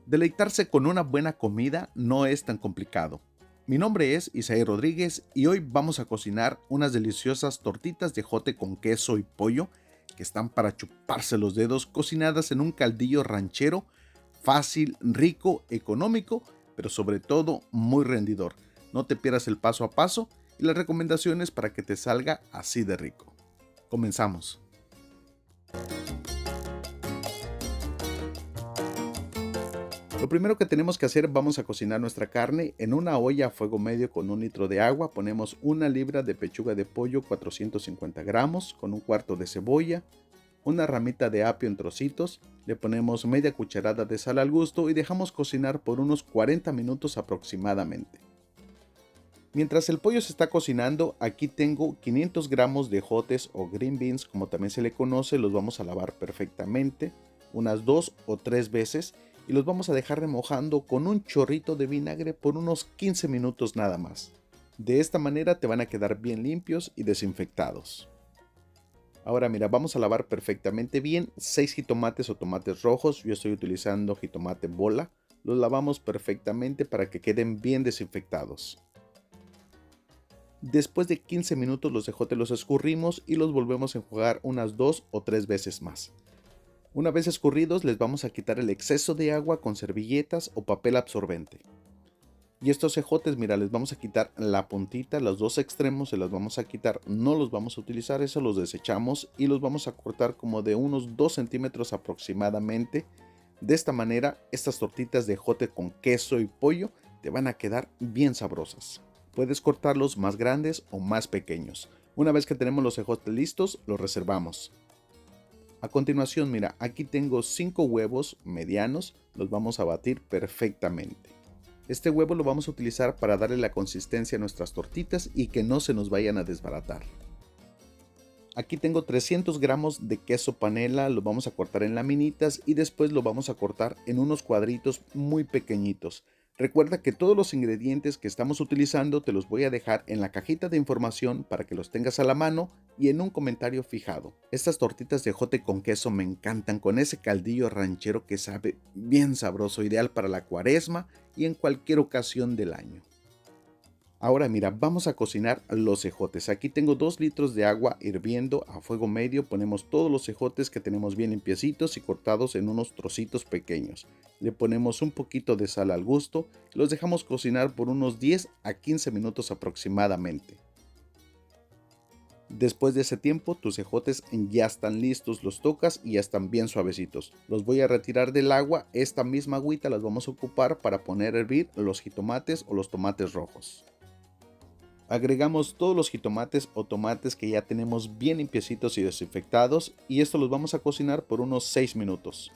Deleitarse con una buena comida no es tan complicado. Mi nombre es Isaí Rodríguez y hoy vamos a cocinar unas deliciosas tortitas de ejote con queso y pollo que están para chuparse los dedos, cocinadas en un caldillo ranchero, fácil, rico, económico, pero sobre todo muy rendidor. No te pierdas el paso a paso y las recomendaciones para que te salga así de rico. Comenzamos. Lo primero que tenemos que hacer, vamos a cocinar nuestra carne en una olla a fuego medio con 1 litro de agua. Ponemos 1 libra de pechuga de pollo, 450 gramos, con un cuarto de cebolla, una ramita de apio en trocitos, le ponemos media cucharada de sal al gusto y dejamos cocinar por unos 40 minutos aproximadamente. Mientras el pollo se está cocinando, aquí tengo 500 gramos de ejotes o green beans, como también se le conoce. Los vamos a lavar perfectamente, unas 2 o 3 veces, y los vamos a dejar remojando con un chorrito de vinagre por unos 15 minutos nada más. De esta manera te van a quedar bien limpios y desinfectados. Ahora mira, vamos a lavar perfectamente bien 6 jitomates o tomates rojos. Yo estoy utilizando jitomate bola. Los lavamos perfectamente para que queden bien desinfectados. Después de 15 minutos los ejotes los escurrimos y los volvemos a enjuagar unas 2 o 3 veces más. Una vez escurridos, les vamos a quitar el exceso de agua con servilletas o papel absorbente. Y estos ejotes, mira, les vamos a quitar la puntita, los dos extremos se las vamos a quitar, no los vamos a utilizar, eso los desechamos y los vamos a cortar como de unos 2 centímetros aproximadamente. De esta manera, estas tortitas de ejote con queso y pollo te van a quedar bien sabrosas. Puedes cortarlos más grandes o más pequeños. Una vez que tenemos los ejotes listos, los reservamos. A continuación, mira, aquí tengo 5 huevos medianos, los vamos a batir perfectamente. Este huevo lo vamos a utilizar para darle la consistencia a nuestras tortitas y que no se nos vayan a desbaratar. Aquí tengo 300 gramos de queso panela, lo vamos a cortar en laminitas y después lo vamos a cortar en unos cuadritos muy pequeñitos. Recuerda que todos los ingredientes que estamos utilizando te los voy a dejar en la cajita de información para que los tengas a la mano y en un comentario fijado. Estas tortitas de ejote con queso me encantan, con ese caldillo ranchero que sabe bien sabroso, ideal para la cuaresma y en cualquier ocasión del año. Ahora mira, vamos a cocinar los ejotes. Aquí tengo 2 litros de agua hirviendo a fuego medio. Ponemos todos los ejotes que tenemos bien limpiecitos y cortados en unos trocitos pequeños. Le ponemos un poquito de sal al gusto y los dejamos cocinar por unos 10 a 15 minutos aproximadamente. Después de ese tiempo, tus ejotes ya están listos, los tocas y ya están bien suavecitos. Los voy a retirar del agua. Esta misma agüita las vamos a ocupar para poner a hervir los jitomates o los tomates rojos. Agregamos todos los jitomates o tomates que ya tenemos bien limpiecitos y desinfectados y esto los vamos a cocinar por unos 6 minutos.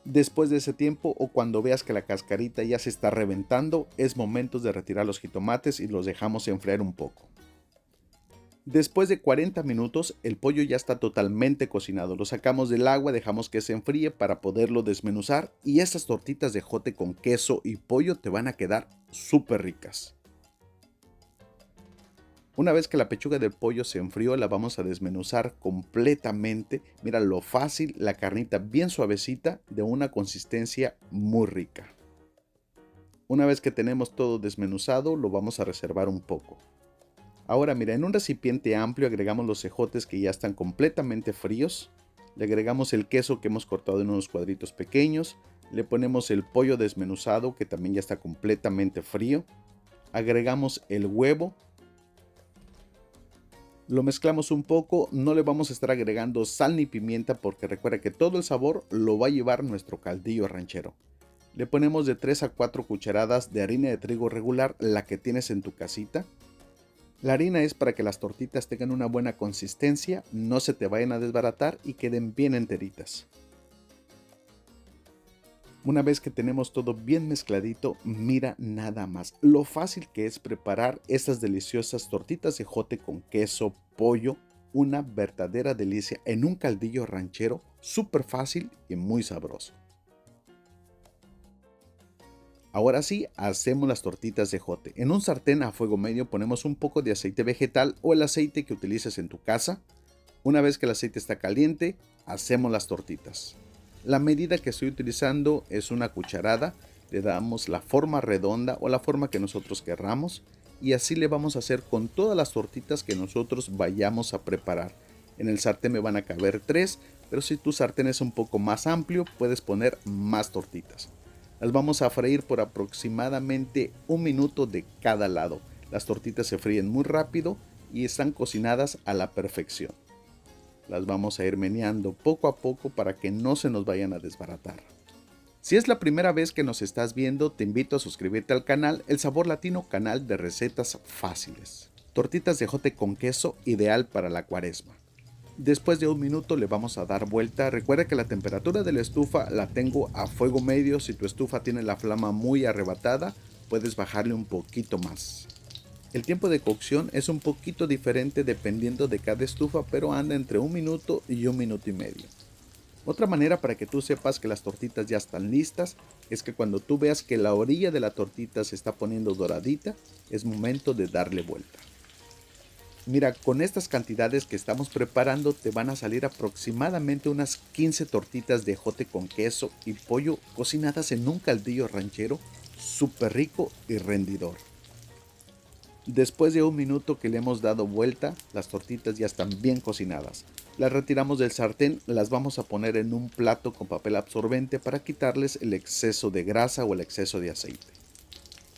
Después de ese tiempo o cuando veas que la cascarita ya se está reventando, es momento de retirar los jitomates y los dejamos enfriar un poco. Después de 40 minutos el pollo ya está totalmente cocinado, lo sacamos del agua, dejamos que se enfríe para poderlo desmenuzar y estas tortitas de ejote con queso y pollo te van a quedar súper ricas. Una vez que la pechuga del pollo se enfrió, la vamos a desmenuzar completamente. Mira lo fácil, la carnita bien suavecita, de una consistencia muy rica. Una vez que tenemos todo desmenuzado, lo vamos a reservar un poco. Ahora mira, en un recipiente amplio agregamos los ejotes que ya están completamente fríos. Le agregamos el queso que hemos cortado en unos cuadritos pequeños. Le ponemos el pollo desmenuzado que también ya está completamente frío. Agregamos el huevo. Lo mezclamos un poco, no le vamos a estar agregando sal ni pimienta porque recuerda que todo el sabor lo va a llevar nuestro caldillo ranchero. Le ponemos de 3 a 4 cucharadas de harina de trigo regular, la que tienes en tu casita. La harina es para que las tortitas tengan una buena consistencia, no se te vayan a desbaratar y queden bien enteritas. Una vez que tenemos todo bien mezcladito, mira nada más lo fácil que es preparar estas deliciosas tortitas de ejote con queso, pollo, una verdadera delicia en un caldillo ranchero, súper fácil y muy sabroso. Ahora sí, hacemos las tortitas de ejote. En un sartén a fuego medio ponemos un poco de aceite vegetal o el aceite que utilices en tu casa. Una vez que el aceite está caliente, hacemos las tortitas. La medida que estoy utilizando es una cucharada, le damos la forma redonda o la forma que nosotros querramos y así le vamos a hacer con todas las tortitas que nosotros vayamos a preparar. En el sartén me van a caber 3, pero si tu sartén es un poco más amplio puedes poner más tortitas. Las vamos a freír por aproximadamente 1 minuto de cada lado. Las tortitas se fríen muy rápido y están cocinadas a la perfección. Las vamos a ir meneando poco a poco para que no se nos vayan a desbaratar. Si es la primera vez que nos estás viendo, te invito a suscribirte al canal El Sabor Latino, canal de recetas fáciles. Tortitas de ejote con queso, ideal para la cuaresma. Después de 1 minuto le vamos a dar vuelta. Recuerda que la temperatura de la estufa la tengo a fuego medio. Si tu estufa tiene la flama muy arrebatada, puedes bajarle un poquito más. El tiempo de cocción es un poquito diferente dependiendo de cada estufa, pero anda entre 1 minuto y 1 minuto y medio. Otra manera para que tú sepas que las tortitas ya están listas es que cuando tú veas que la orilla de la tortita se está poniendo doradita, es momento de darle vuelta. Mira, con estas cantidades que estamos preparando te van a salir aproximadamente unas 15 tortitas de ejote con queso y pollo cocinadas en un caldillo ranchero súper rico y rendidor. Después de 1 minuto que le hemos dado vuelta, las tortitas ya están bien cocinadas. Las retiramos del sartén, las vamos a poner en un plato con papel absorbente para quitarles el exceso de grasa o el exceso de aceite.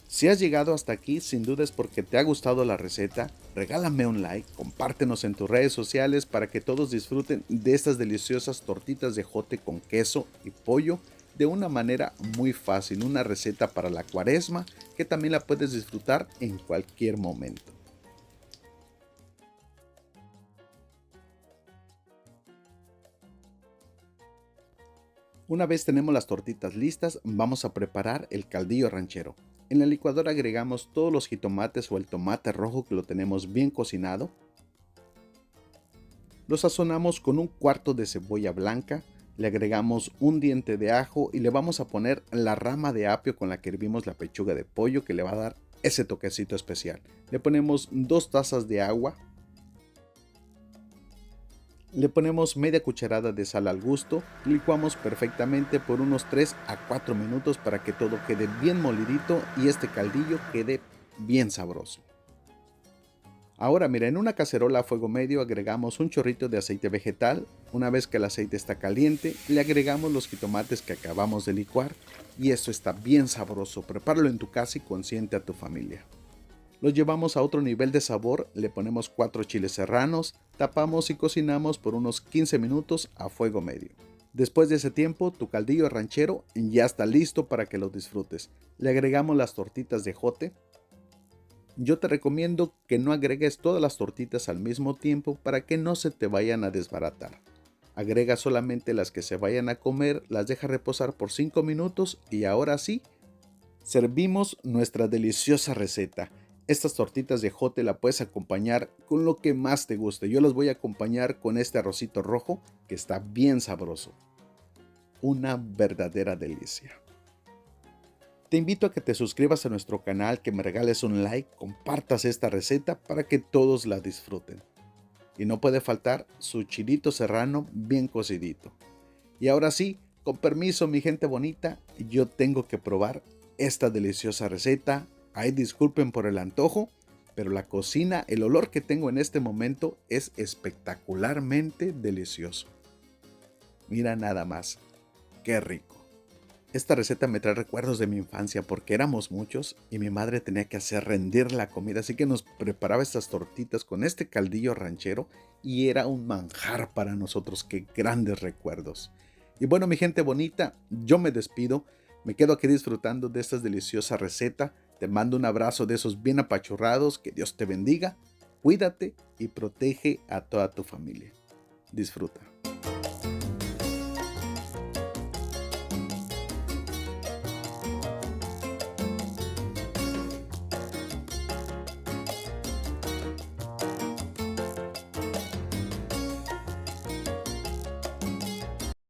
Si has llegado hasta aquí, sin duda es porque te ha gustado la receta. Regálame un like, compártenos en tus redes sociales para que todos disfruten de estas deliciosas tortitas de ejote con queso y pollo de una manera muy fácil, una receta para la cuaresma que también la puedes disfrutar en cualquier momento. Una vez tenemos las tortitas listas, vamos a preparar el caldillo ranchero. En la licuadora agregamos todos los jitomates o el tomate rojo que lo tenemos bien cocinado. Lo sazonamos con 1/4 de cebolla blanca, le agregamos un diente de ajo y le vamos a poner la rama de apio con la que hervimos la pechuga de pollo que le va a dar ese toquecito especial. Le ponemos 2 tazas de agua. Le ponemos media cucharada de sal al gusto, licuamos perfectamente por unos 3 a 4 minutos para que todo quede bien molidito y este caldillo quede bien sabroso. Ahora mira, en una cacerola a fuego medio agregamos un chorrito de aceite vegetal. Una vez que el aceite está caliente, le agregamos los jitomates que acabamos de licuar y esto está bien sabroso. Prepáralo en tu casa y consiente a tu familia. Lo llevamos a otro nivel de sabor, le ponemos 4 chiles serranos, tapamos y cocinamos por unos 15 minutos a fuego medio. Después de ese tiempo, tu caldillo ranchero ya está listo para que lo disfrutes. Le agregamos las tortitas de ejote. Yo te recomiendo que no agregues todas las tortitas al mismo tiempo para que no se te vayan a desbaratar. Agrega solamente las que se vayan a comer, las deja reposar por 5 minutos y ahora sí, servimos nuestra deliciosa receta. Estas tortitas de ejote la puedes acompañar con lo que más te guste. Yo las voy a acompañar con este arrocito rojo que está bien sabroso. Una verdadera delicia. Te invito a que te suscribas a nuestro canal, que me regales un like, compartas esta receta para que todos la disfruten. Y no puede faltar su chilito serrano bien cocidito. Y ahora sí, con permiso mi gente bonita, yo tengo que probar esta deliciosa receta. Ay, disculpen por el antojo, pero la cocina, el olor que tengo en este momento es espectacularmente delicioso. Mira nada más, qué rico. Esta receta me trae recuerdos de mi infancia porque éramos muchos y mi madre tenía que hacer rendir la comida, así que nos preparaba estas tortitas con este caldillo ranchero y era un manjar para nosotros. Qué grandes recuerdos. Y bueno, mi gente bonita, yo me despido, me quedo aquí disfrutando de esta deliciosa receta. Te mando un abrazo de esos bien apachurrados, que Dios te bendiga, cuídate y protege a toda tu familia. Disfruta.